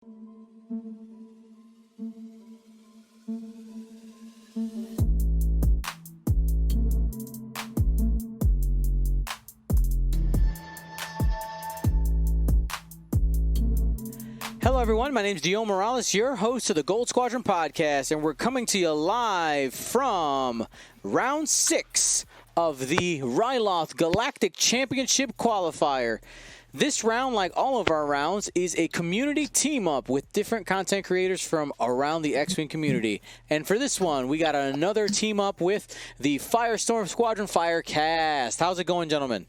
Hello, everyone. My name is Dio Morales, your host of the Gold Squadron podcast, and we're coming to you live from Round 6 of the Ryloth Galactic Championship Qualifier. This round, like all of our rounds, is a community team-up with different content creators from around the X-Wing community. And for this one, we got another team-up with the Firestorm Squadron Firecast. How's it going, gentlemen?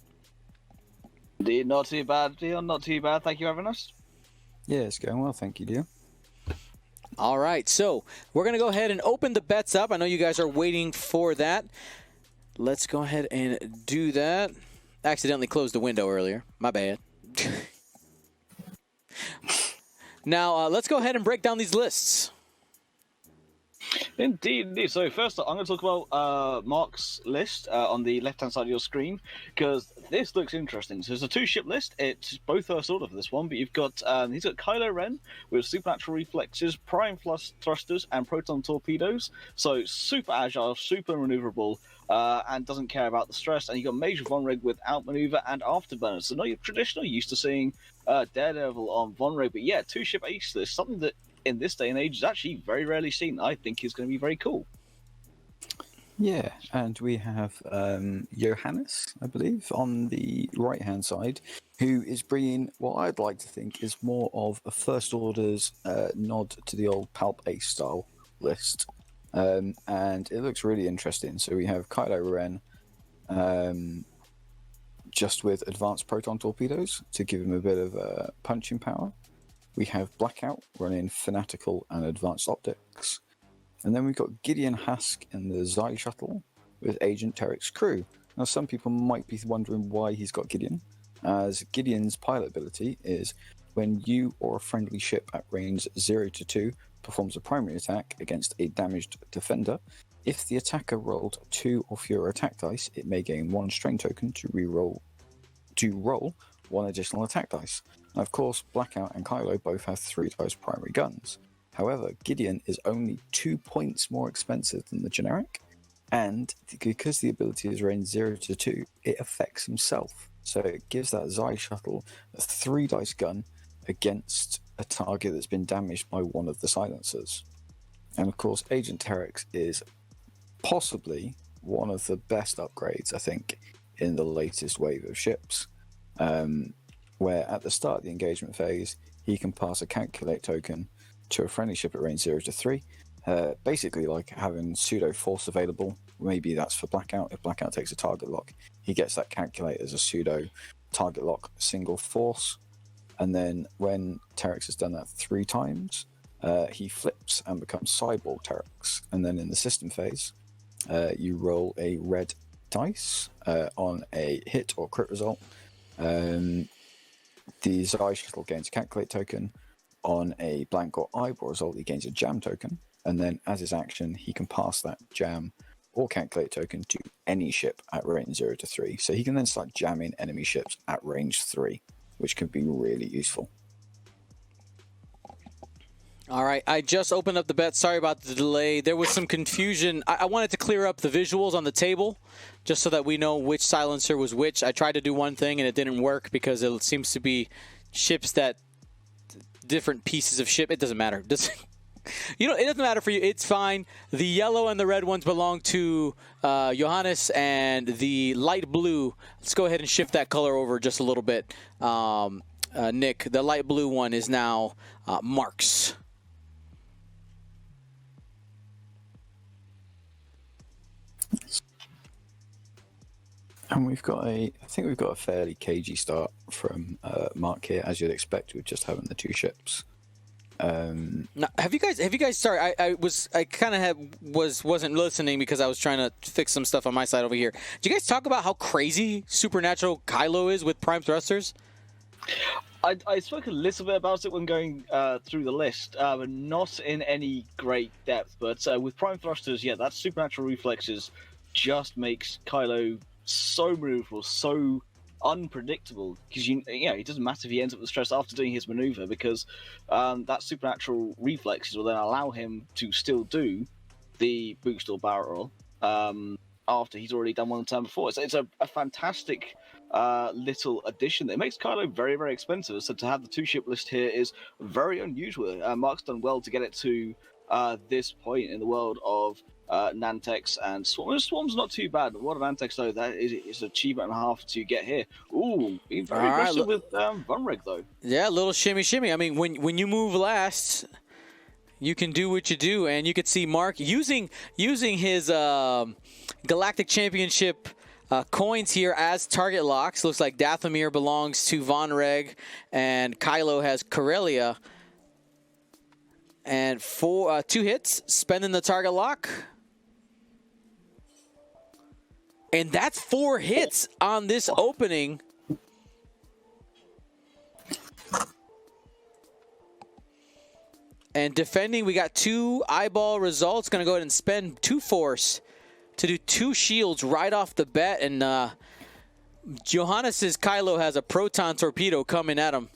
Indeed, not too bad, Dion. Not too bad. Thank you for having us. Yeah, it's going well, thank you, dear. All right, so we're going to go ahead and open the bets up. I know you guys are waiting for that. Let's go ahead and do that. Accidentally closed the window earlier. My bad. Now, let's go ahead and break down these lists. Indeed. So first up, I'm going to talk about Mark's list on the left-hand side of your screen, because this looks interesting. So there's a two-ship list. It's both first order for this one, but you've got he's got Kylo Ren with supernatural reflexes, prime thrusters, and proton torpedoes. So super agile, super maneuverable, and doesn't care about the stress. And you've got Major Von Rig with outmaneuver and afterburner. So not your traditional used to seeing Daredevil on Von Rig, but yeah, two-ship ace list, something that in this day and age is actually very rarely seen. I think is going to be very cool. Yeah, and we have Johannes, I believe, on the right-hand side, who is bringing what I'd like to think is more of a First Order's nod to the old Palp Ace style list. And it looks really interesting. So we have Kylo Ren just with advanced proton torpedoes to give him a bit of punching power. We have Blackout running Fanatical and Advanced Optics. And then we've got Gideon Hask in the Xi Shuttle with Agent Terek's crew. Now, some people might be wondering why he's got Gideon, as Gideon's pilot ability is when you or a friendly ship at range 0 to 2 performs a primary attack against a damaged defender. If the attacker rolled 2 or fewer attack dice, it may gain 1 strain token to roll 1 additional attack dice. Now, of course, Blackout and Kylo both have 3 dice primary guns. However, Gideon is only 2 points more expensive than the generic, and because the ability is range 0 to 2, it affects himself. So it gives that Xi Shuttle a 3 dice gun against a target that's been damaged by one of the silencers. And of course, Agent Terek's is possibly one of the best upgrades, I think, in the latest wave of ships. Where at the start of the engagement phase, he can pass a calculate token to a friendly ship at range 0 to 3. Basically like having pseudo force available. Maybe that's for Blackout. If Blackout takes a target lock, he gets that calculate as a pseudo target lock single force. And then when Terex has done that 3 times, he flips and becomes Cyborg Terex. And then in the system phase, you roll a red dice on a hit or crit result. The Xi Shuttle gains a calculate token. On a blank or eyeball result, he gains a jam token. And then as his action, he can pass that jam or calculate token to any ship at range 0 to 3. So he can then start jamming enemy ships at range 3, which can be really useful. All right, I just opened up the bet. Sorry about the delay. There was some confusion. I wanted to clear up the visuals on the table just so that we know which silencer was which. I tried to do one thing and it didn't work because it seems to be ships that different pieces of ship. It doesn't matter. It doesn't matter for you. It's fine. The yellow and the red ones belong to Johannes, and the light blue, let's go ahead and shift that color over just a little bit. Nick, the light blue one is now Mark's. And I think we've got a fairly cagey start from Mark here, as you'd expect with just having the 2 ships. Now, have you guys? Sorry, I wasn't listening because I was trying to fix some stuff on my side over here. Did you guys talk about how crazy supernatural Kylo is with prime thrusters? I spoke a little bit about it when going through the list, but not in any great depth. But with prime thrusters, yeah, that supernatural reflexes just makes Kylo so maneuverable, so unpredictable because it doesn't matter if he ends up with stress after doing his maneuver because that supernatural reflexes will then allow him to still do the boost or barrel after he's already done one the turn before. It's a fantastic little addition that makes Kylo very, very expensive. So to have the 2-ship list here is very unusual. Mark's done well to get it to this point in the world of Nantex and Swarm. Swarm's not too bad. What an Nantex though, that is an achievement and a half to get here. Ooh, being very aggressive with Vonreg though. Yeah, a little shimmy. I mean, when you move last, you can do what you do, and you could see Mark using his Galactic Championship coins here as target locks. Looks like Dathomir belongs to Vonreg, and Kylo has Corellia. And 2 hits, spending the target lock. And that's 4 hits on this opening. And defending, we got 2 eyeball results. Going to go ahead and spend 2 force to do 2 shields right off the bat. And Johannes' Kylo has a proton torpedo coming at him.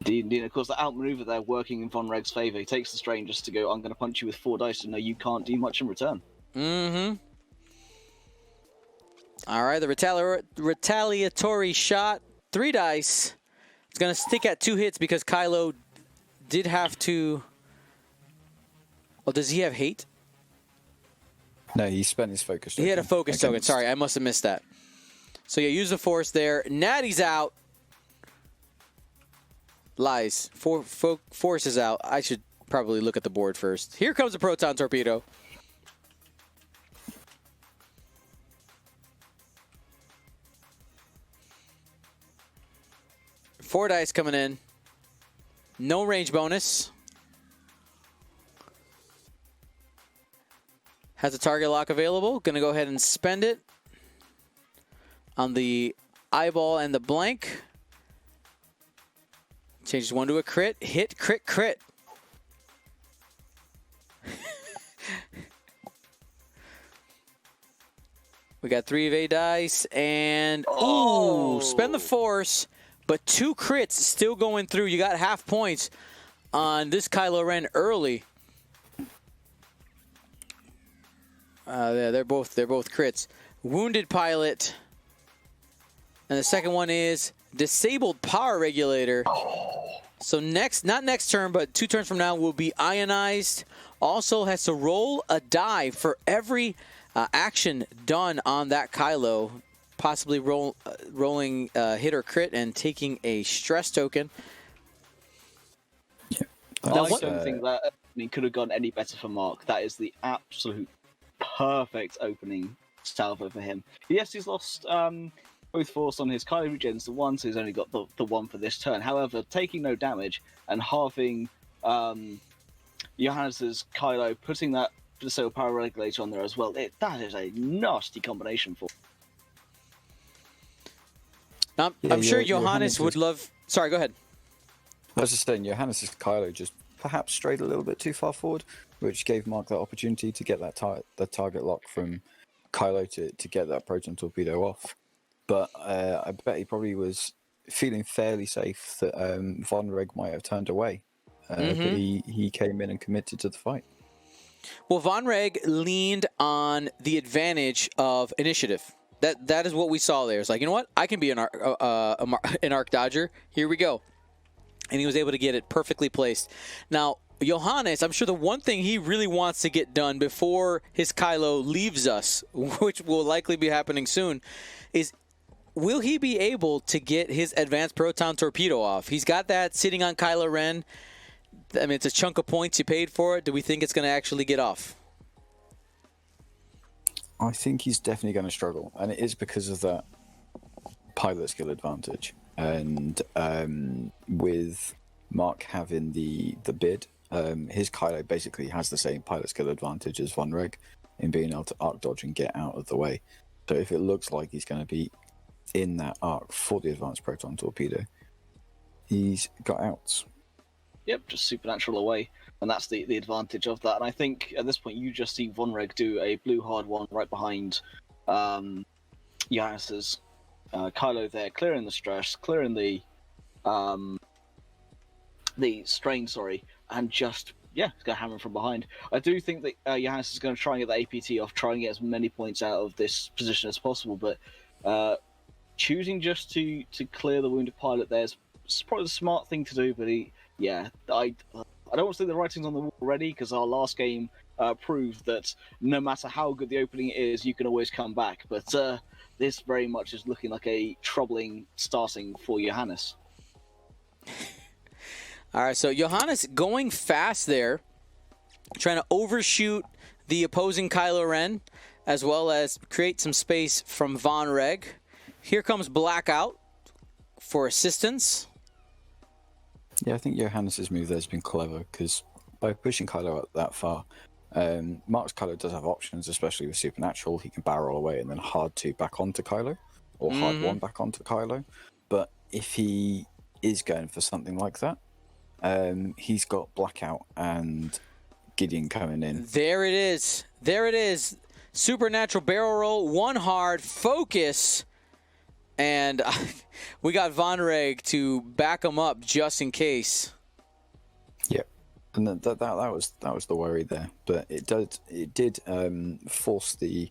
Indeed, of course, the outmaneuver there working in Vonreg's favor. He takes the strain just to go, I'm going to punch you with 4 dice, and no, you can't do much in return. Mm-hmm. All right, the retaliatory shot, 3 dice. It's going to stick at 2 hits because Kylo did have to... Oh, does he have hate? No, he spent his focus token. He had a focus token. Sorry, I must have missed that. So yeah, use the force there. Natty's out. Lies. Force is out. I should probably look at the board first. Here comes a proton torpedo. Four dice coming in. No range bonus. Has a target lock available. Going to go ahead and spend it on the eyeball and the blank. Changes 1 to a crit. Hit, crit, crit. We got 3 of 8 dice and spend the force, but 2 crits still going through. You got half points on this Kylo Ren early. Yeah, they're both crits. Wounded pilot, and the second one is disabled power regulator. So not next turn, but 2 turns from now will be ionized. Also has to roll a die for every action done on that Kylo, possibly rolling hit or crit and taking a stress token. Yeah. I don't think that could have gone any better for Mark. That is the absolute perfect opening salvo for him. Yes, he's lost both force on his Kylo regens to 1, so he's only got the 1 for this turn. However, taking no damage and halving Johannes' Kylo, putting that disabled power regulator on there as well, that is a nasty combination for. I'm sure Johannes would love... Sorry, go ahead. I was just saying, Johannes' Kylo just perhaps strayed a little bit too far forward, which gave Mark that opportunity to get that the target lock from Kylo to get that proton torpedo off. But I bet he probably was feeling fairly safe that Vonreg might have turned away. But he came in and committed to the fight. Well, Vonreg leaned on the advantage of initiative. That is what we saw there. It's like, you know what? I can be an arc dodger. Here we go. And he was able to get it perfectly placed. Now, Johannes, I'm sure the one thing he really wants to get done before his Kylo leaves us, which will likely be happening soon, is will he be able to get his advanced proton torpedo off? He's got that sitting on Kylo Ren. I mean, it's a chunk of points you paid for it. Do we think it's going to actually get off? I think he's definitely going to struggle, and it is because of that pilot skill advantage. And with Mark having the bid, his Kylo basically has the same pilot skill advantage as Vonreg in being able to arc dodge and get out of the way. So if it looks like he's going to be in that arc for the advanced proton torpedo, he's got outs. Yep, just supernatural away, and that's the advantage of that. And I think at this point you just see Vonreg do a blue hard one right behind Johannes' Kylo there, clearing the stress, clearing the strain, sorry, and just he's going to hammer from behind. I do think that Johannes is going to try and get the APT off, try and get as many points out of this position as possible, but choosing just to clear the wounded pilot there is probably the smart thing to do. But I don't want to say the writing's on the wall already, because our last game proved that no matter how good the opening is, you can always come back. But this very much is looking like a troubling starting for Johannes. All right, so Johannes going fast there, trying to overshoot the opposing Kylo Ren, as well as create some space from Von Reg. Here comes Blackout for assistance. Yeah, I think Johannes' move there has been clever, because by pushing Kylo out that far, Mark's Kylo does have options, especially with Supernatural. He can barrel away and then hard 2 back onto Kylo, or hard 1 back onto Kylo. But if he is going for something like that, he's got Blackout and Gideon coming in. There it is. There it is. Supernatural barrel roll, 1 hard, focus, and we got Von Reg to back him up just in case. Yeah, and that was the worry there. But it did force the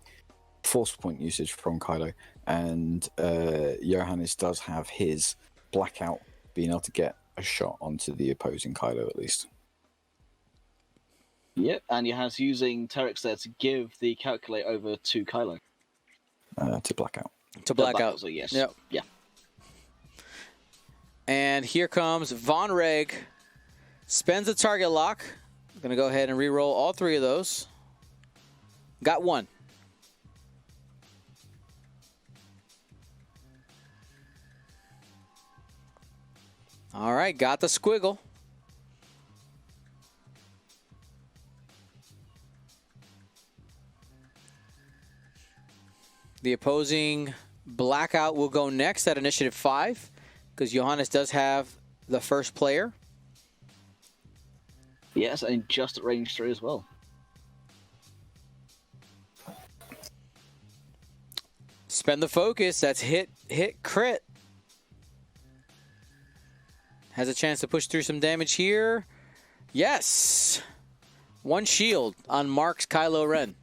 force point usage from Kylo, and Johannes does have his Blackout being able to get a shot onto the opposing Kylo at least. Yep, and Johannes using Terex there to give the calculate over to Kylo. To Blackout. To Blackout. So yes. Yep. Yeah. And here comes Von Reg. Spends the target lock. Going to go ahead and re-roll all 3 of those. Got 1. All right, got the squiggle. The opposing Blackout will go next at initiative 5, because Johannes does have the first player. Yes, and just at range 3 as well. Spend the focus. That's hit, crit. Has a chance to push through some damage here. Yes! 1 shield on Mark's Kylo Ren.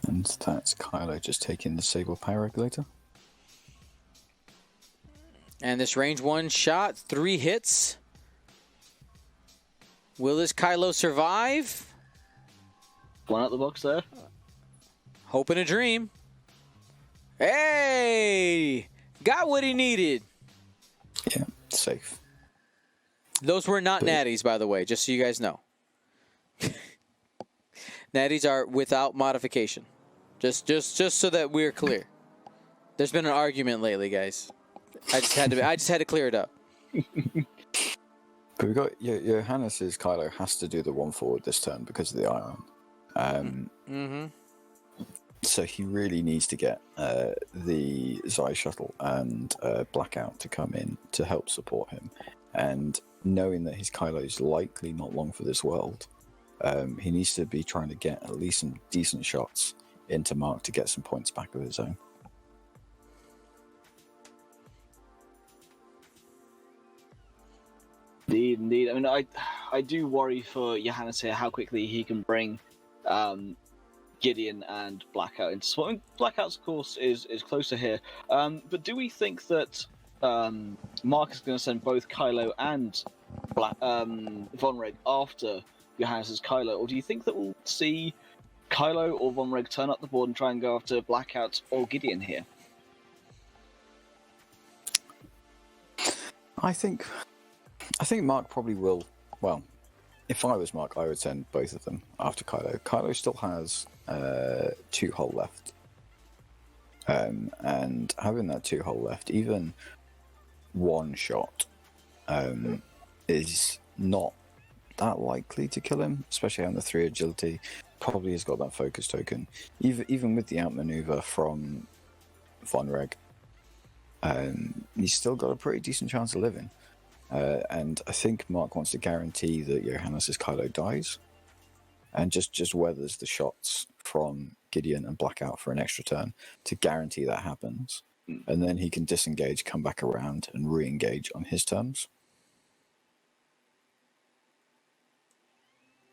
And that's Kylo just taking the Sable Power Regulator. And this range 1 shot, 3 hits. Will this Kylo survive? 1 out the box there. Hope and a dream. Hey! Got what he needed. Yeah, safe. Those were not natties, by the way, just so you guys know. Natties are without modification. Just so that we're clear. There's been an argument lately, guys. I just had to clear it up. But we got Johannes' Kylo has to do the 1 forward this turn because of the ion. So he really needs to get the Zai shuttle and Blackout to come in to help support him. And knowing that his Kylo is likely not long for this world, he needs to be trying to get at least some decent shots into Mark to get some points back of his own. Indeed. I mean, I do worry for Johannes here how quickly he can bring Gideon and Blackout into swap. Blackout's course is closer here, but do we think that Mark is going to send both Kylo and Von Reg after Johannes' Kylo, or do you think that we'll see Kylo or Von Reg turn up the board and try and go after Blackout or Gideon here? I think Mark probably will. Well, if I was Mark, I would send both of them after Kylo. Kylo still has 2 hull left. And having that 2 hull left, even 1 shot is not that likely to kill him, especially on the 3 agility. Probably has got that focus token. Even with the outmaneuver from Von Reg, he's still got a pretty decent chance of living. And I think Mark wants to guarantee that Johannes' Kylo dies and just weathers the shots from Gideon and Blackout for an extra turn to guarantee that happens. And then he can disengage, come back around, and re-engage on his terms.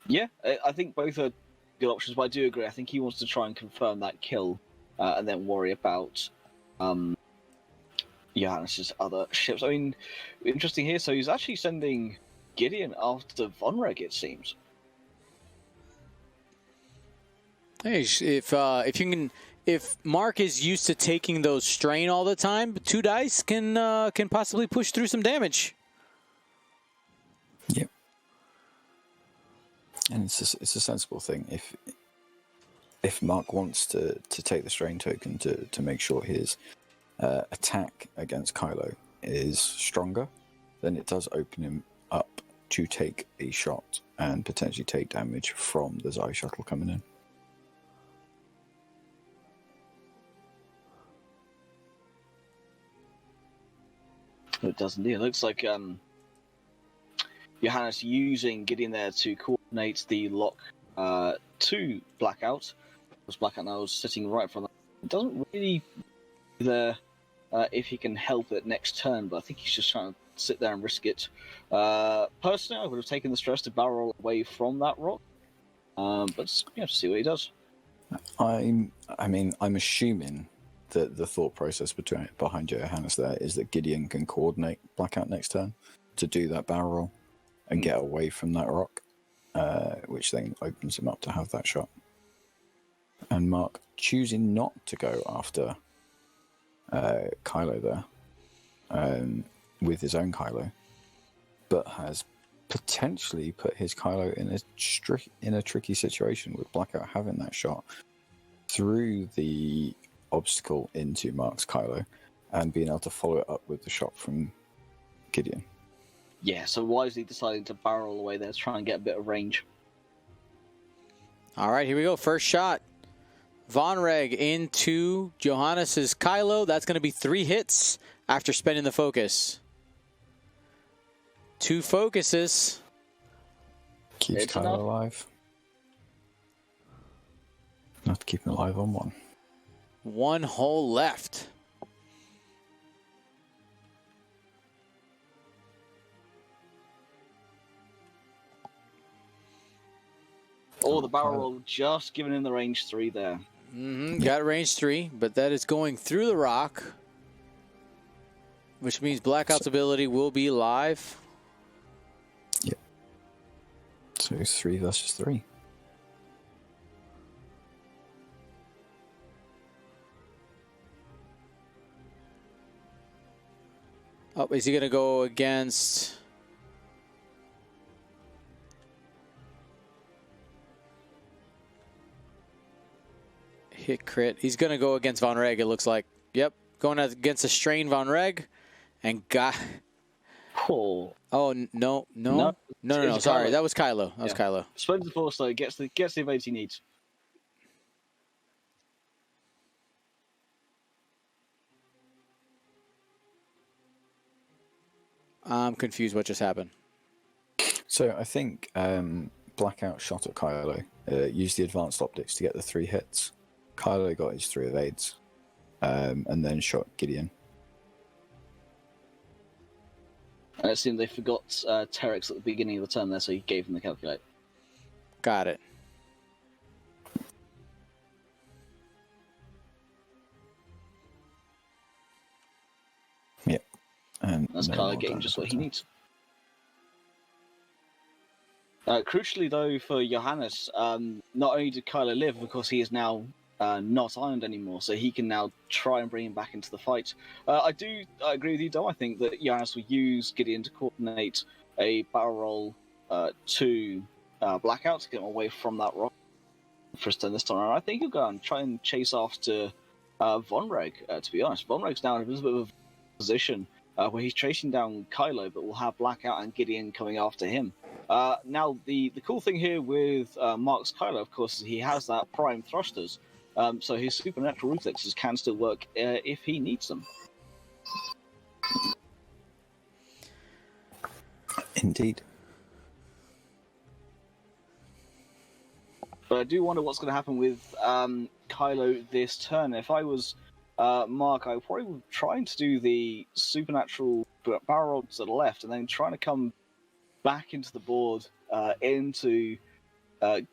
Yeah, I think both are good options, but I do agree. I think he wants to try and confirm that kill and then worry about Johannes' other ships. I mean, interesting here. So he's actually sending Gideon after Vonreg, it seems. Hey, if Mark is used to taking those strain all the time, 2 dice can possibly push through some damage. Yep. And it's a sensible thing. If Mark wants to take the strain token to make sure his attack against Kylo is stronger, then it does open him up to take a shot and potentially take damage from the Zai shuttle coming in. It does indeed. It looks like Johannes using Gideon there to coordinate the lock to Blackout. Because Blackout now is sitting right in front of that. It doesn't really there if he can help it next turn, but I think he's just trying to sit there and risk it. Personally, I would have taken the stress to barrel away from that rock, but yeah, to see what he does. I'm assuming that the thought process behind Johannes there is that Gideon can coordinate Blackout next turn to do that barrel roll and get away from that rock, which then opens him up to have that shot. And Mark choosing not to go after Kylo there with his own Kylo, but has potentially put his Kylo in a tricky situation with Blackout having that shot through the obstacle into Mark's Kylo and being able to follow it up with the shot from Gideon. Yeah, so wisely deciding to barrel away there to try and get a bit of range. All right, here we go. First shot. Vonreg into Johannes' Kylo. That's going to be 3 hits after spending the focus. 2 focuses. Keeps It's Kylo enough. alive. Not to keep him alive on 1. 1 hole left. Oh, the barrel roll just giving him the range 3 there. Got range 3, but that is going through the rock, which means Blackout's ability will be live. Yep. So it's 3 versus 3. Oh, is he going to go against... Hit crit. He's going to go against Vonreg, it looks like. Yep. Going against a strain Vonreg. And got... Oh, No. It's Sorry, Kylo. that was Kylo. Yeah. Kylo. Spends the force though, gets the ability he needs. I'm confused what just happened. So I think Blackout shot at Kylo, used the advanced optics to get the 3 hits. Kylo got his 3 evades, and then shot Gideon. And it seemed they forgot Terex at the beginning of the turn there, so he gave him the calculate. Got it. Yep. And That's no Kylo more getting damage just what at he all. needs. Crucially, though, for Johannes, not only did Kylo live, because he is now not ironed anymore, so he can now try and bring him back into the fight. I agree with you, Dom. I think that Johannes will use Gideon to coordinate a barrel roll to Blackout to get him away from that rock for his turn this time around. I think he'll go and try and chase after Vonreg, to be honest. Vonreg's now in a little bit of a position where he's chasing down Kylo, but will have Blackout and Gideon coming after him. Now, the cool thing here with Mark's Kylo, of course, is he has that prime thrusters, so his supernatural reflexes can still work if he needs them. Indeed. But I do wonder what's going to happen with Kylo this turn. If I was Mark, I probably would trying to do the supernatural barrel roll to the left, and then trying to come back into the board into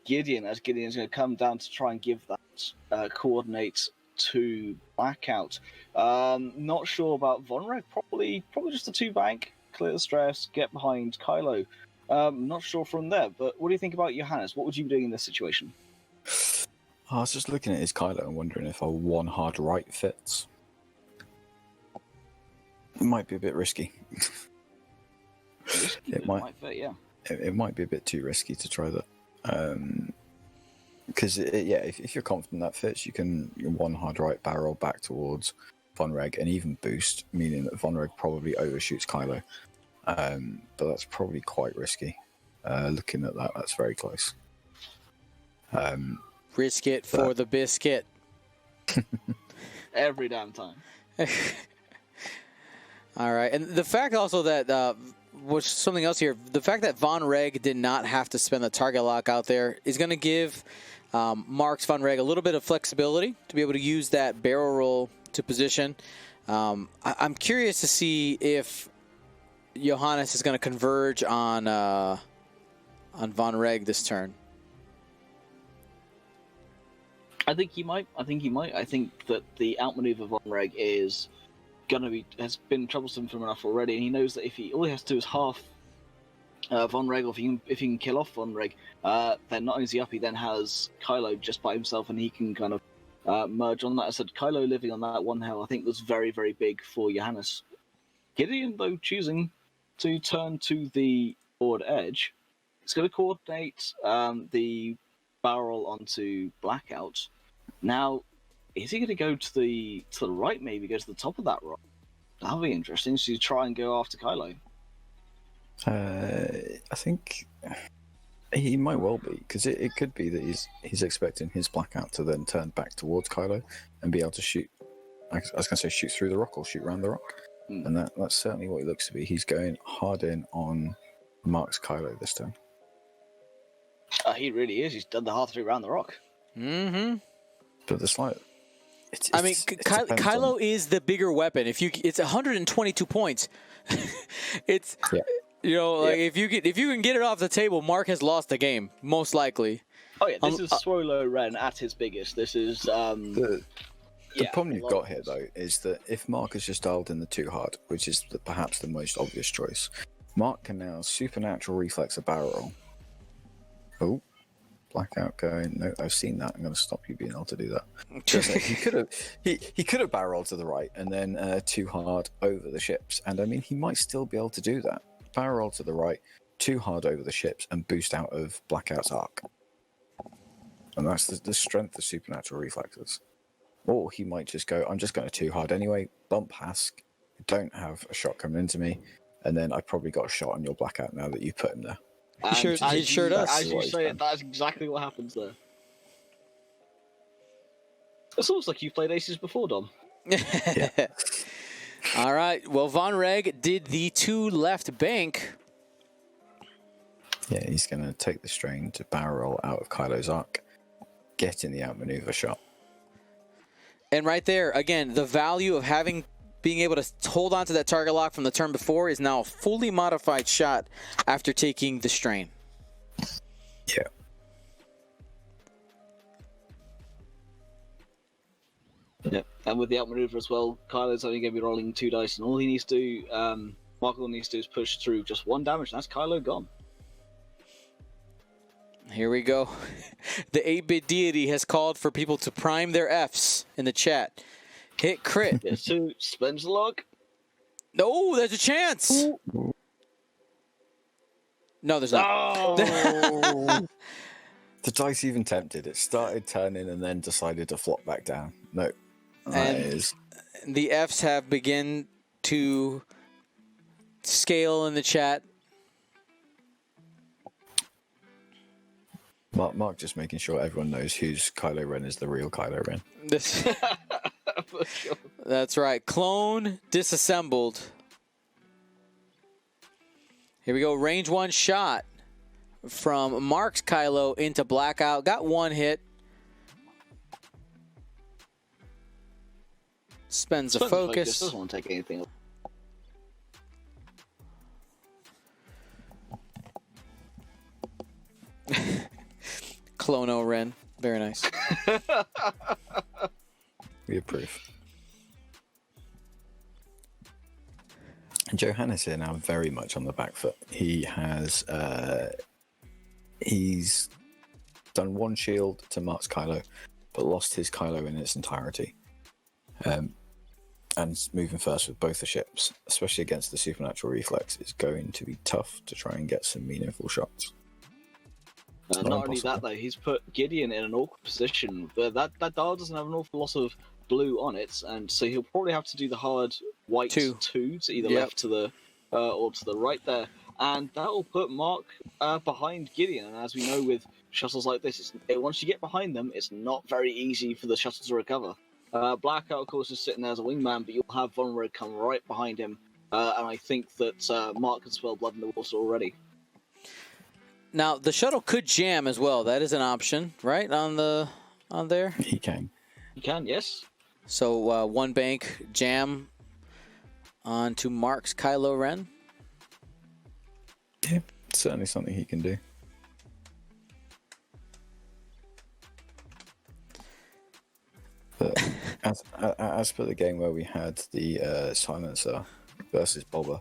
Gideon, as Gideon's going to come down to try and give that coordinate to Blackout. Not sure about Vonreg. Probably just a 2-bank, clear the stress, get behind Kylo. Not sure from there, but what do you think about Johannes? What would you be doing in this situation? I was just looking at his Kylo and wondering if a 1 hard right fits. It might be a bit risky. It might fit, yeah. It might be a bit too risky to try that. Because, if you're confident that fits, you can 1 hard right barrel back towards Vonreg and even boost, meaning that Vonreg probably overshoots Kylo. But that's probably quite risky. Looking at that, that's very close. Risk it for the biscuit. Every damn time. All right, and the fact also that was something else here. The fact that Vonreg did not have to spend the target lock out there is going to give Mark's Vonreg a little bit of flexibility to be able to use that barrel roll to position. I'm curious to see if Johannes is going to converge on Vonreg this turn. I think he might. I think that the outmaneuver Vonreg has been troublesome for him enough already, and he knows that all he has to do is half Vonreg, or if he can kill off Vonreg, then not only is he up, he then has Kylo just by himself, and he can kind of merge on that. I said Kylo living on that 1 health, I think was very, very big for Johannes. Gideon, though, choosing to turn to the board edge, it's going to coordinate the barrel onto Blackout. Now, is he going to go to the right? Maybe go to the top of that rock. That'll be interesting. So you try and go after Kylo. I think he might well be, because it could be that he's expecting his Blackout to then turn back towards Kylo and be able to shoot. I was going to say shoot through the rock or shoot around the rock, and that's certainly what it looks to be. He's going hard in on Mark's Kylo this time. He really is. He's done the hard through around the rock. Mm-hmm. But the slight. Kylo is the bigger weapon. It's 122 points. It's if you can get it off the table, Mark has lost the game most likely. Oh yeah, this is Swolo Ren at his biggest. This is the problem you've got here though is that if Mark has just dialed in the 2 hard, which is perhaps the most obvious choice, Mark can now supernatural reflex a barrel. Oh, Blackout going. No, I've seen that. I'm going to stop you being able to do that. He could have barreled to the right and then 2 hard over the ships, and I mean he might still be able to do that. Barrel to the right, 2 hard over the ships, and boost out of Blackout's arc. And that's the strength of supernatural reflexes. Or he might just go, I'm just going to 2 hard anyway, bump Hask, don't have a shot coming into me, and then I probably got a shot on your Blackout now that you put him there. He sure does. As you say it, that's exactly what happens there. It's almost like you've played Aces before, Dom. Yeah. All right. Well, Vonreg did the 2 left bank. Yeah, he's going to take the strain to barrel out of Kylo's arc, get in the outmaneuver shot. And right there, again, the value of being able to hold on to that target lock from the turn before is now a fully modified shot after taking the strain. Yeah. Yep. And with the outmaneuver as well, Kylo's only going to be rolling 2 dice, and all he needs to do, Michael needs to do is push through just 1 damage, and that's Kylo gone. Here we go. The 8-bit deity has called for people to prime their Fs in the chat. Hit crit. Yes, 2, spends the log. No, there's a chance. Ooh. No, there's not. Oh. The dice even tempted. It started turning and then decided to flop back down. No. And the Fs have begun to scale in the chat. Mark just making sure everyone knows whose Kylo Ren is the real Kylo Ren. For sure. That's right. Clone disassembled. Here we go. Range 1 shot from Mark's Kylo into Blackout. Got 1 hit. Spends a focus. Doesn't want to take anything. Clono Ren. Very nice. We approve. And Johannes here now very much on the back foot. He has he's done 1 shield to Mark's Kylo, but lost his Kylo in its entirety. And moving first with both the ships, especially against the supernatural reflex, is going to be tough to try and get some meaningful shots. Not only that, though, he's put Gideon in an awkward position. But that dial doesn't have an awful lot of blue on it, and so he'll probably have to do the hard white two to either left to the or to the right there, and that will put Mark behind Gideon. And as we know with shuttles like this, once you get behind them, it's not very easy for the shuttle to recover. Blackout, of course, is sitting there as a wingman, but you'll have Von Red come right behind him, and I think that Mark can smell blood in the water already. Now the shuttle could jam as well. That is an option, right? On there. He can. He can, yes. So 1 bank jam onto Mark's Kylo Ren. Yeah, certainly something he can do. But as per the game where we had the silencer versus Bobber,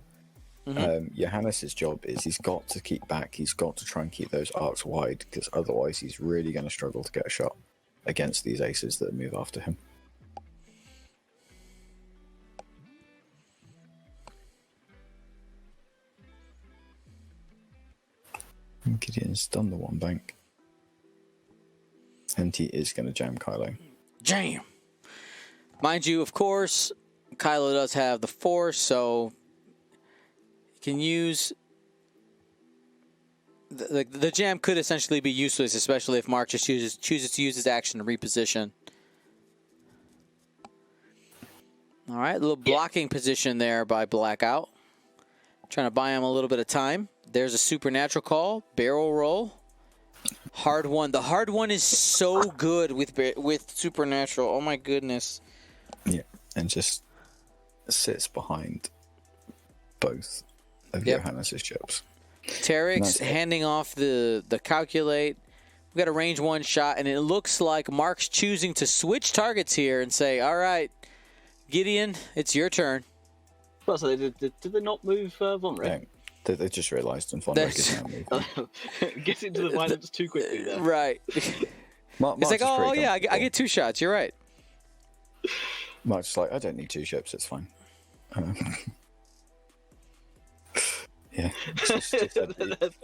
Johannes' job is he's got to keep back. He's got to try and keep those arcs wide, because otherwise he's really going to struggle to get a shot against these aces that move after him. Gideon's done the 1 bank. And he is going to jam Kylo. Jam! Mind you, of course, Kylo does have the Force, so he can use... The jam could essentially be useless, especially if Mark just chooses to use his action to reposition. All right, a little blocking position there by Blackout. Trying to buy him a little bit of time. There's a supernatural call, barrel roll. Hard 1. The hard 1 is so good with supernatural. Oh my goodness. Yeah, and just sits behind both of Johannes' ships. Terex handing off the calculate. We got a range 1 shot, and it looks like Mark's choosing to switch targets here and say, "All right, Gideon, it's your turn." Well, so did they not move Von Red? Yeah, they just realised and Von Red is now moving. Get into the violence too quickly there. Right. It's like, oh yeah, I get 2 shots. You're right. Mark's like, I don't need 2 ships. It's fine. Yeah.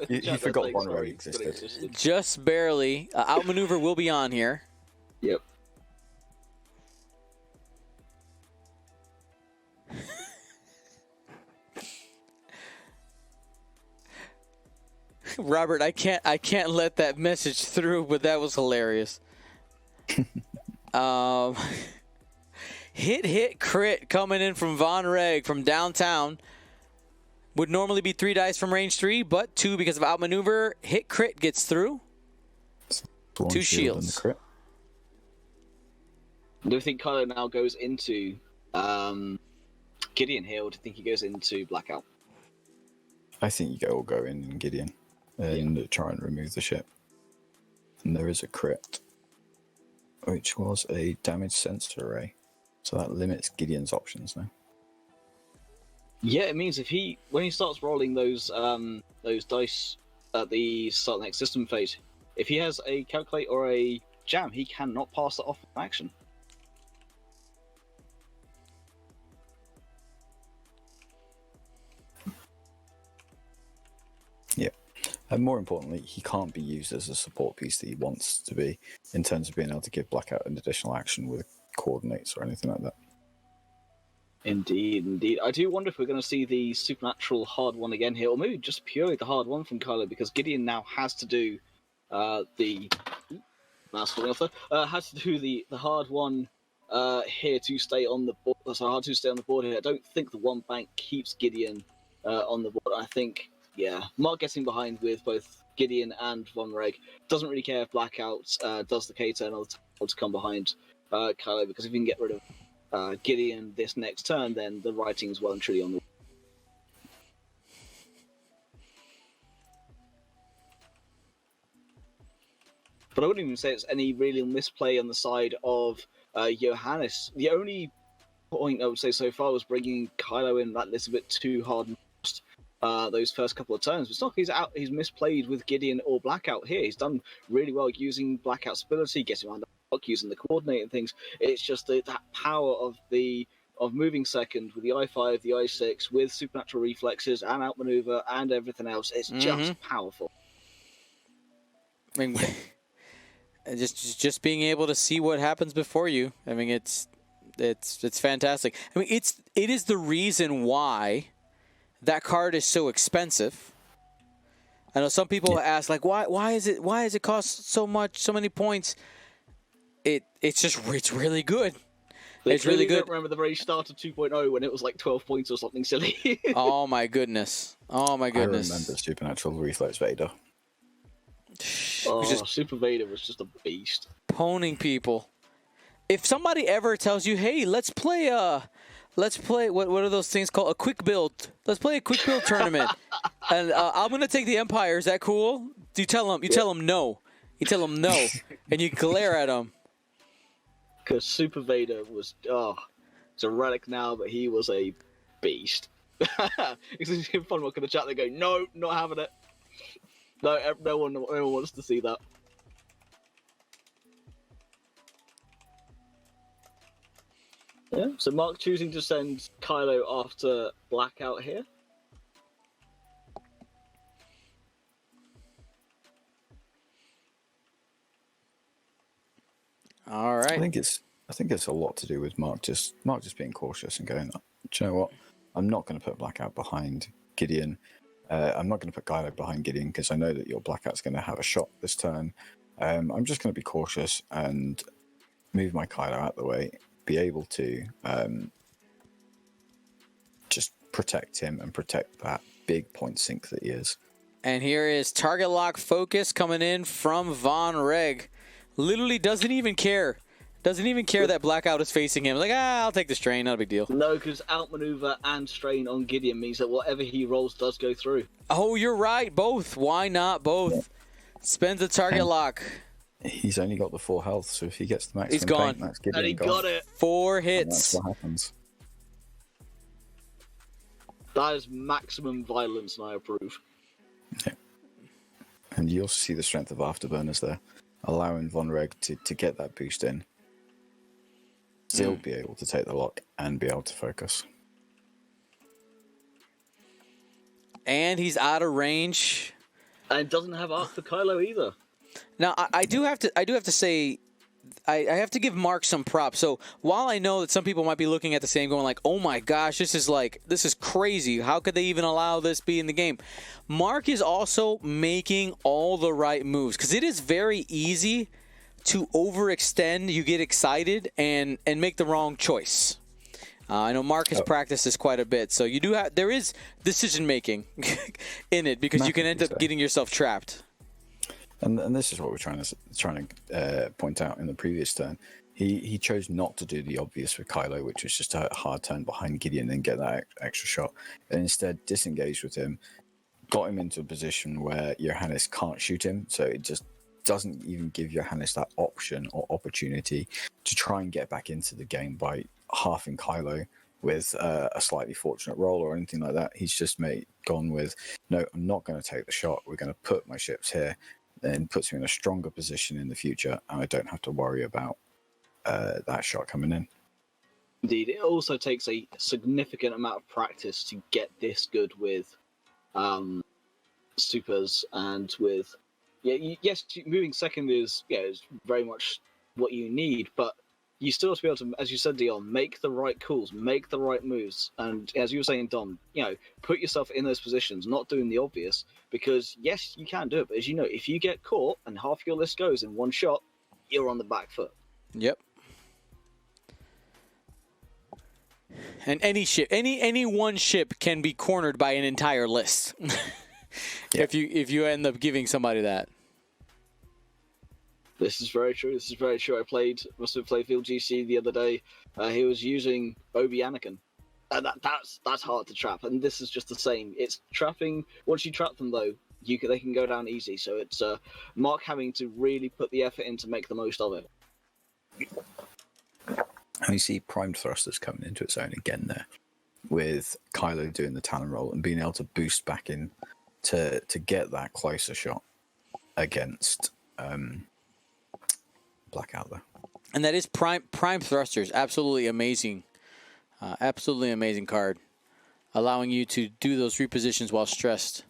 He forgot Von Red existed. Just barely. Outmaneuver will be on here. Yep. Robert, I can't let that message through, but that was hilarious. Hit crit coming in from Von Reg from downtown. Would normally be 3 dice from range 3, but 2 because of outmaneuver. Hit crit gets through. 2 shields. Do you think Kylo now goes into Gideon here, or do you think he goes into Blackout? I think you all go in Gideon and try and remove the ship. And there is a crit, which was a damage sensor array. So that limits Gideon's options now. Yeah, it means when he starts rolling those dice at the start of the next system phase, if he has a calculate or a jam, he cannot pass it off in action. Yeah. And more importantly, he can't be used as a support piece that he wants to be in terms of being able to give Blackout an additional action with coordinates or anything like that. Indeed. I do wonder if we're going to see the supernatural hard 1 again here, or maybe just purely the hard 1 from Kylo, because Gideon now has to do the hard 1 here to stay on the board. So hard to stay on the board here. I don't think the 1 bank keeps Gideon on the board. I think yeah, Mark getting behind with both Gideon and Von Reg doesn't really care if Blackout does the K-turn or to come behind Kylo, because if you can get rid of Gideon this next turn, then the writing's well and truly on the. But I wouldn't even say it's any real misplay on the side of Johannes. The only point I would say so far was bringing Kylo in that little bit too hard those first couple of turns. It's not like he's misplayed with Gideon or Blackout here. He's done really well using Blackout's ability, getting around the block, using the coordinating things. It's just that power of moving second with the I-5, the I-6, with supernatural reflexes and outmaneuver and everything else. It's just powerful. I mean, just being able to see what happens before you. I mean, it's fantastic. I mean, it is the reason why that card is so expensive. I know some people ask, like, why is it cost so much, so many points? It's really good. It's really good. I don't remember the very start of 2.0 when it was like 12 points or something silly. Oh my goodness. I remember Supernatural Reflex Vader. Super Vader was just a beast. Poning people. If somebody ever tells you, hey, let's play what are those things called? A quick build. Let's play a quick build tournament. And I'm gonna take the Empire. Is that cool? You tell them no. You tell them no, and you glare at them. Because Super Vader was it's a relic now, but he was a beast. It's fun walking the chat. They go, no, not having it. No one wants to see that. Yeah, so Mark choosing to send Kylo after Blackout here. All right. I think it's a lot to do with Mark just being cautious and going, do you know what? I'm not going to put Blackout behind Gideon. I'm not going to put Kylo behind Gideon because I know that your Blackout's going to have a shot this turn. I'm just going to be cautious and move my Kylo out of the way, be able to just protect him and protect that big point sink that he is. And here is target lock focus coming in from Von Reg. Literally doesn't even care. Doesn't even care that Blackout is facing him. Like, I'll take the strain, not a big deal. No, because outmaneuver and strain on Gideon means that whatever he rolls does go through. Oh, you're right. Both. Why not both? Yeah. Spend the target lock. He's only got the 4 health, so if he gets the maximum he's gone. Paint, that's Gideon and he gone. Got it. 4 hits. And that's what happens. That is maximum violence, and I approve. Yeah. And you also see the strength of Afterburners there, allowing Von Reg to get that boost in. Still be able to take the lock and be able to focus. And he's out of range. And doesn't have arc for Kylo either. Now I do have to say I have to give Mark some props. So while I know that some people might be looking at the same going like, oh my gosh, this is crazy. How could they even allow this be in the game? Mark is also making all the right moves because it is very easy to overextend. You get excited and make the wrong choice. I know Mark has practiced this quite a bit, so there is decision making in it because you can end up getting yourself trapped. And this is what we're trying to point out in the previous turn. He chose not to do the obvious with Kylo, which was just a hard turn behind Gideon and get that extra shot, and instead disengaged with him, got him into a position where Johannes can't shoot him, so it just doesn't even give Johannes that option or opportunity to try and get back into the game by halving Kylo with a slightly fortunate roll or anything like that. He's just gone with, no, I'm not going to take the shot. We're going to put my ships here, and puts me in a stronger position in the future, and I don't have to worry about that shot coming in. Indeed, it also takes a significant amount of practice to get this good with supers and with. Yes, moving second is very much what you need, but you still have to be able to, as you said, Dion, make the right calls, make the right moves, and as you were saying, Dom, put yourself in those positions, not doing the obvious, because yes, you can do it, but as you know, if you get caught and half your list goes in one shot, you're on the back foot. Yep. And any ship, any one ship can be cornered by an entire list. if you end up giving somebody that. This is very true. This is very true. Must have played Field GC the other day. He was using Obi Anakin. That's hard to trap, and this is just the same. It's trapping. Once you trap them, though, they can go down easy. So it's Mark having to really put the effort in to make the most of it. And you see primed thrusters coming into its own again there, with Kylo doing the Talon roll and being able to boost back in to get that closer shot against Blackout there. And that is prime thrusters. Absolutely amazing. Absolutely amazing card. Allowing you to do those repositions while stressed.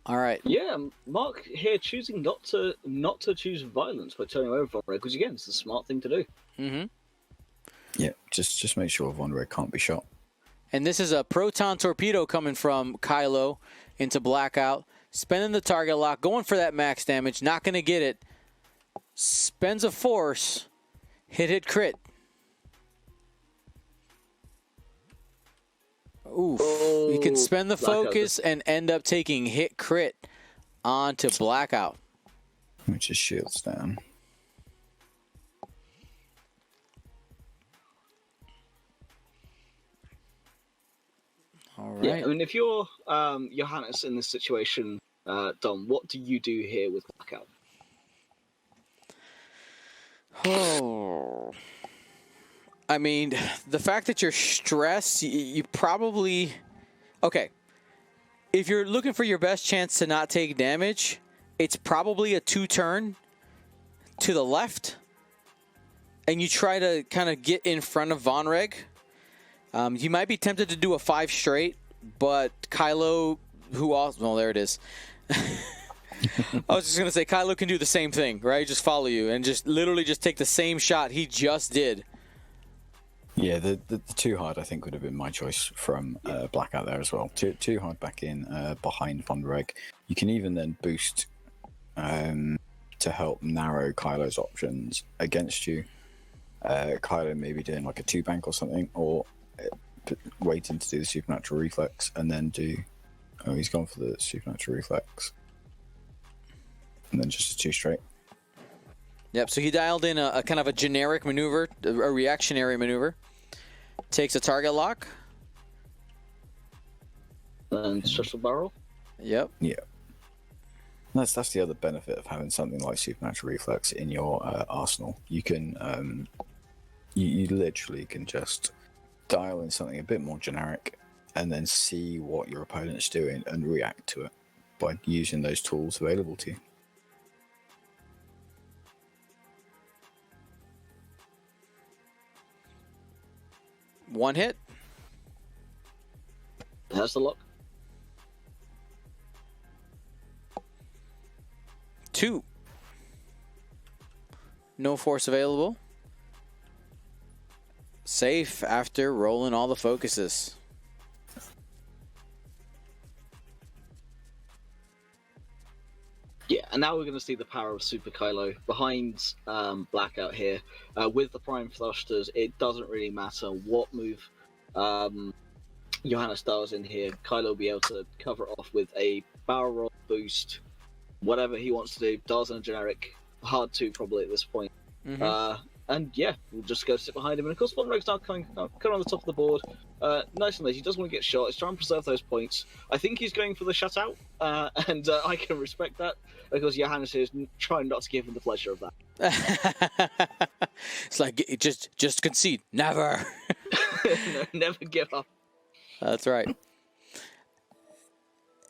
All right. Yeah, Mark here choosing not to choose violence by turning over Von Red, because again, it's the smart thing to do. Mm-hmm. Yeah, just make sure Von Red can't be shot. And this is a proton torpedo coming from Kylo into Blackout. Spending the target lock, going for that max damage, not going to get it. Spends a force, hit crit. Oof. Oh, You can spend the Blackout. focus and end up taking hit crit onto Blackout. Which is shields down. All right. Yeah, I mean, if you're Johannes in this situation, Dom, what do you do here with Blackout? Oh. I mean, the fact that you're stressed, you probably... Okay. If you're looking for your best chance to not take damage, it's probably a 2-turn to the left. And you try to kind of get in front of Von Reg. You might be tempted to do a 5 straight, but Kylo, who also... Well, there it is. I was just going to say, Kylo can do the same thing, right? Just follow you and just literally just take the same shot he just did. Yeah, the too hard I think would have been my choice from Blackout there as well. Too hard back in behind Von Reg. You can even then boost to help narrow Kylo's options against you. Kylo maybe doing like a 2-bank or something, or waiting to do the supernatural reflex and then do... Oh, he's gone for the supernatural reflex. And then just a 2 straight. Yep, so he dialed in a kind of a generic maneuver, a reactionary maneuver. Takes a target lock. And special barrel? Yep. Yeah. That's the other benefit of having something like supernatural reflex in your arsenal. You can you literally can just dial in something a bit more generic and then see what your opponent's doing and react to it by using those tools available to you. One hit. That's the lock. 2. No force available. Safe after rolling all the focuses. Yeah, and now we're going to see the power of Super Kylo behind Blackout here. With the Prime Thrusters, it doesn't really matter what move Johannes does in here. Kylo will be able to cover it off with a barrel roll boost, whatever he wants to do. Does in a generic hard 2 probably at this point. Mm-hmm. And yeah, we'll just go sit behind him. And of course, Von Reg's now coming on the top of the board. Nice and lazy. He doesn't want to get shot. He's trying to preserve those points. I think he's going for the shutout, and I can respect that because Johannes is trying not to give him the pleasure of that. It's like, just concede. Never. No, never give up. That's right.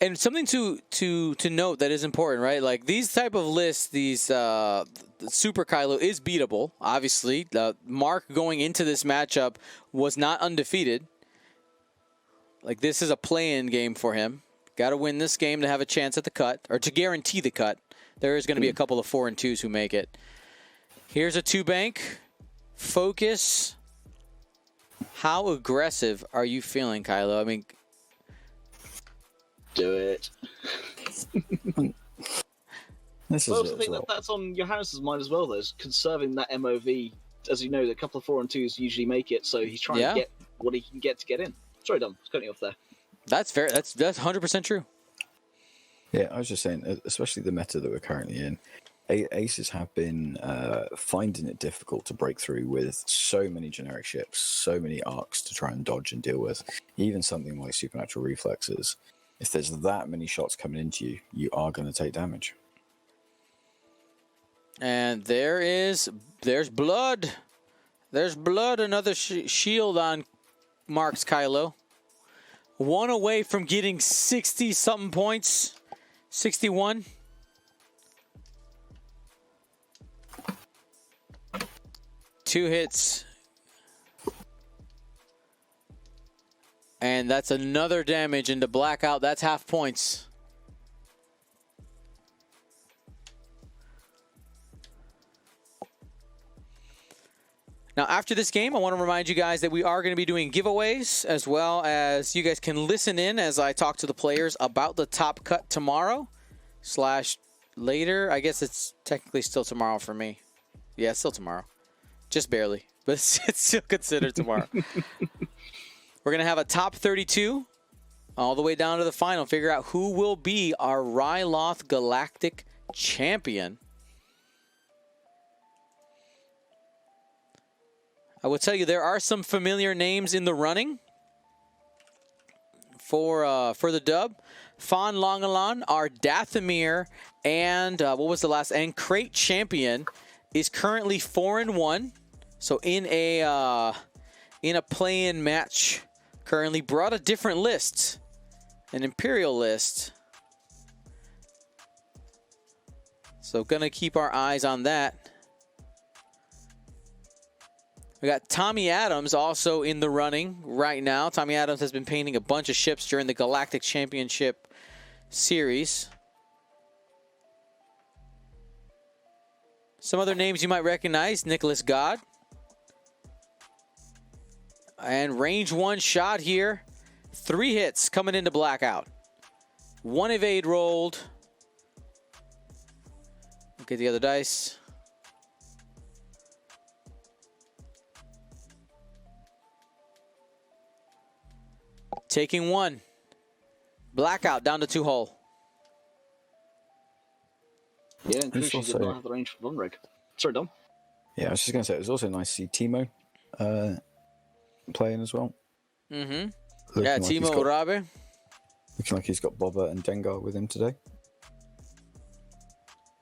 And something to note that is important, right? Like these type of lists, these Super Kylo is beatable. Obviously, Mark going into this matchup was not undefeated. Like this is a play-in game for him. Got to win this game to have a chance at the cut, or to guarantee the cut. There is going to be a couple of 4 and 2s who make it. Here's a 2-bank. Focus. How aggressive are you feeling, Kylo? I mean, Do it. This I is also it think as well. that's on Johannes' mind as well, though, is conserving that MOV. As you know, a couple of 4 and 2s usually make it, so he's trying to get what he can get to get in. Sorry, Dom, I was cutting you off there. that's fair. That's 100% true. Yeah, I was just saying, especially the meta that we're currently in, aces have been finding it difficult to break through with so many generic ships, so many arcs to try and dodge and deal with. Even something like supernatural reflexes, if there's that many shots coming into you, you are going to take damage. And there's blood. There's blood. Another shield on Mark's Kylo. One away from getting 60-something points. 61. Two hits. And that's another damage into Blackout. That's half points. Now, after this game, I want to remind you guys that we are going to be doing giveaways, as well as you guys can listen in as I talk to the players about the top cut tomorrow / later. I guess it's technically still tomorrow for me. Yeah, it's still tomorrow. Just barely, but it's still considered tomorrow. We're going to have a top 32 all the way down to the final. Figure out who will be our Ryloth Galactic Champion. I will tell you, there are some familiar names in the running for the dub. Fawn Longalon, our Dathomir, and what was the last? And Crate Champion is currently 4-1. So in a play-in match, currently brought a different list, an Imperial list. So gonna keep our eyes on that. We got Tommy Adams also in the running right now. Tommy Adams has been painting a bunch of ships during the Galactic Championship Series. Some other names you might recognize: Nicholas God. And range 1 shot here. 3 hits coming into Blackout. 1 evade rolled. Get the other dice. Taking 1. Blackout down to 2 hull. Yeah, and Crucial did not have the range for one rig. Sorry, Dom. Yeah, I was just going to say, it was also nice to see Timo playing as well. Mm-hmm. Yeah, Timo Urabe. Looking like he's got Boba and Dengar with him today.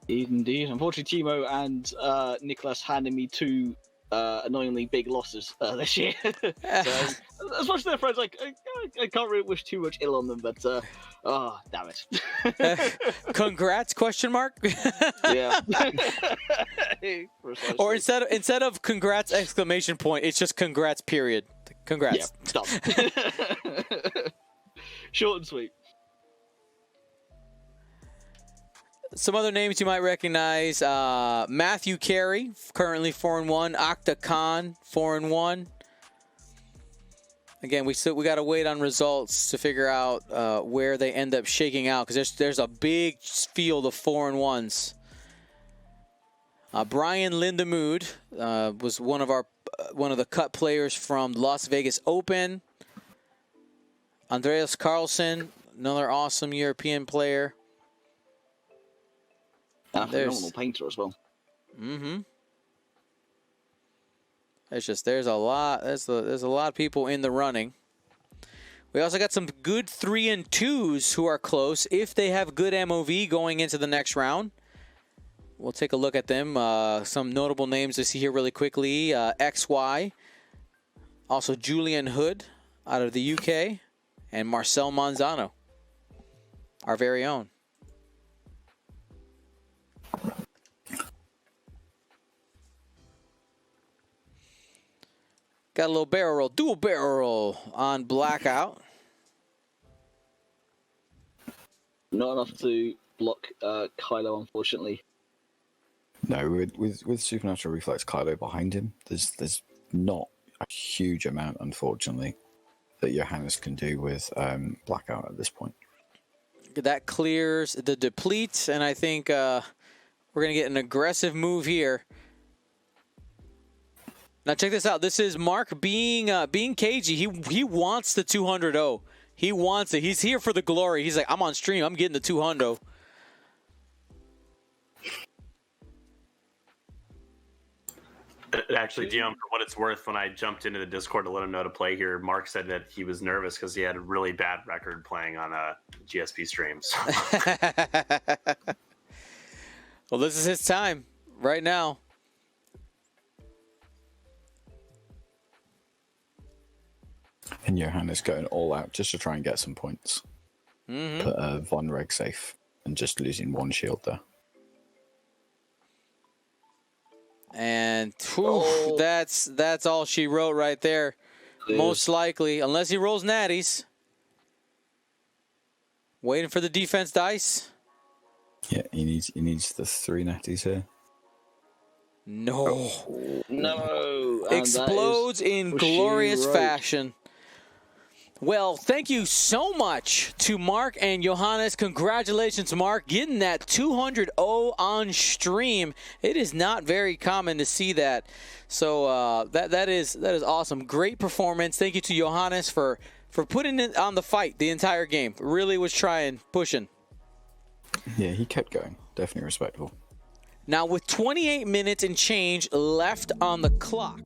Indeed. Unfortunately, Timo and Nicholas handed me 2 annoyingly big losses this year. So, as much as they're friends, like I can't really wish too much ill on them, but oh, damn it. Congrats, question mark? Yeah. Or instead of congrats exclamation point, it's just congrats period. Congrats. Yeah, stop. Short and sweet. Some other names you might recognize: Matthew Carey, currently 4-1. Akta Khan, 4-1. Again, we got to wait on results to figure out where they end up shaking out, because there's a big field of 4-1s. Brian Lindemood was one of the cut players from Las Vegas Open. Andreas Carlsen, another awesome European player. Phenomenal painter as well. Mm-hmm. There's a lot of people in the running. We also got some good 3-2s who are close if they have good MOV going into the next round. We'll take a look at them. Some notable names to see here really quickly. XY, also Julian Hood out of the UK, and Marcel Manzano, our very own. Got a little barrel roll, dual barrel roll on Blackout. Not enough to block Kylo, unfortunately. No, with Supernatural Reflex Kylo behind him, there's not a huge amount, unfortunately, that Johannes can do with Blackout at this point. That clears the deplete, and I think we're going to get an aggressive move here. Now check this out. This is Mark being cagey. He wants the 200-0. He wants it. He's here for the glory. He's like, I'm on stream. I'm getting the 200. Actually, Dion, for what it's worth, when I jumped into the Discord to let him know to play here, Mark said that he was nervous because he had a really bad record playing on GSP streams. Well, this is his time right now. And Johannes going all out just to try and get some points. Put Von Reg safe and just losing one shield there. And whew, that's all she wrote right there. Most likely, unless he rolls natties. Waiting for the defense dice. Yeah, he needs the 3 natties here. No. No. Explodes in glorious fashion. Well, thank you so much to Mark and Johannes. Congratulations, Mark, getting that 200-0 on stream. It is not very common to see that. So that is awesome. Great performance. Thank you to Johannes for putting it on the fight the entire game. Really was trying, pushing. Yeah, he kept going. Definitely respectable. Now, with 28 minutes and change left on the clock,